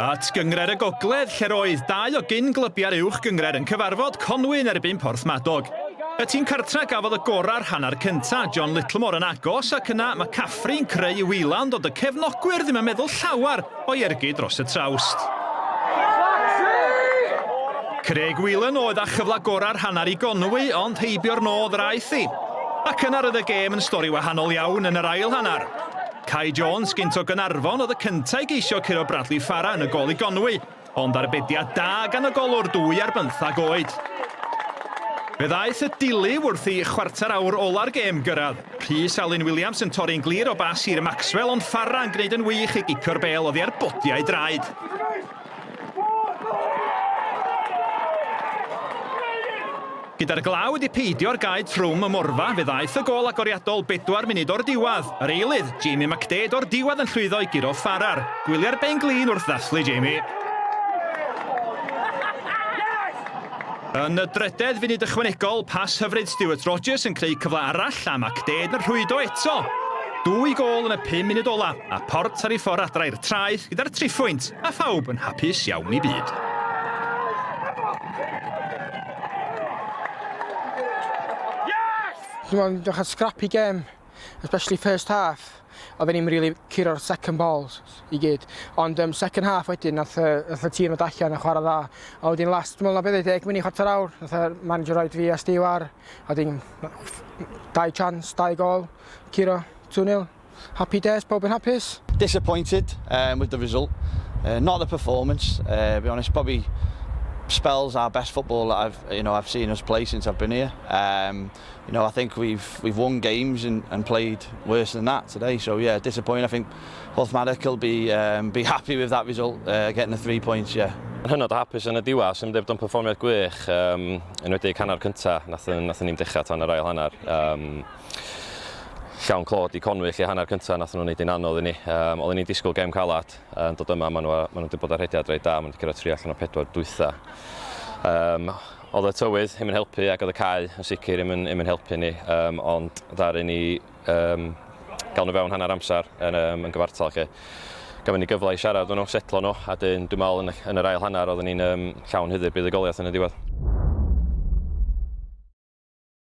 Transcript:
At nghynrair y gogledd, lle roedd 2 o gyn-glybiau'r uwch gyngred yn cyfarfod Conwy erbyn Porthmadog. Y tîm cartra gafodd y gorau'r hanner cynta, John Littlemore yn agos, ac yna mae Caffri'n creu wîland, ond y cefnogwyr ddim yn meddwl llawar o ergu dros y trawst. Craig Whelan oedd â chyfle gorau'r hanner I Conwy, ond heibio'r nodd yr aeth I. Ac yna roedd y gêm yn stori wahanol iawn yn yr ail hanner. Kai Jones gynt o Gynarfon oedd y cyntaf I geisio curo Bradley Farah yn y gol I Conwy, ond arbediad da gan y golwr 2 ar 15 oed. Fe ddaeth y dili wrth I chwarter awr ola'r gêm gyrraedd. Rhys Alun Williams yn torri'n glir o bas i'r Maxwell, ond Farah yn gwneud yn wych I gicio'r bel oddi ar bodiau draed. Gyda'r glaw wedi peidio'r gaed trwm y morfa, fe ddaeth y gol agoriadol 4 munud o'r diwedd. Yr eilydd, Jamie McDade o'r diwedd yn llwyddo I guro Farah. Gwylio'r ben glin wrth ddathlu Jamie. Yn y drydedd funud ychwanegol, pas hyfryd Stuart Rogers yn creu cyfle arall a McDade yn rhwydo eto. 2 gol yn y 5 munud ola, a Port ar ei ffordd adra i'r traeth gyda'r 3 phwynt, a phawb yn hapus iawn I byd. Dwi'n meddwl scrappy game, especially first half. Oedden ni'n really curo'r second balls I gyd. Ond second half wedyn, nath y tîm yn allan a chwarae dda. A wedyn last, dwi'n meddwl na 10 munud chwarter awr, nath y manager roed fi a Steve ar. A wedyn 2 chance, 2 gol, curo 2-0. Happy days, pob yn hapus. Disappointed with the result. Not the performance, to be honest, probably spells our best football that I've seen us play since I've been here. I think we've won games and played worse than that today. So yeah, disappointing. I think Porthmadog will be happy with that result, getting the 3 points. Yeah. Yn hynod o hapus yn y diwedd, sy'n mynd bod yn perfformiad gwych, enwedig hanner cynta, nathon ni'n dechrau tan yr ail hanner. Llawn clod I Conwy, lle hanner cynta nathon nhw'n neud un anodd I ni. Oedden ni'n disgwyl gêm calad, yn dod yma, maen nhw wedi bod ar rhediad reit da, maen nhw wedi cyrraedd 3 allan o 4 dwytha. Oedd y tywydd ddim yn helpu ac oedd y cae yn sicr ddim yn helpu ni, ond ddaru ni gael nhw fewn hanner amser yn gyfartal. Gafon ni gyfle I siarad nhw, setlo nhw, a dwi'n meddwl yn yr ail hanner oedden ni'n llawn hyddyr buddugoliaeth yn y diwedd.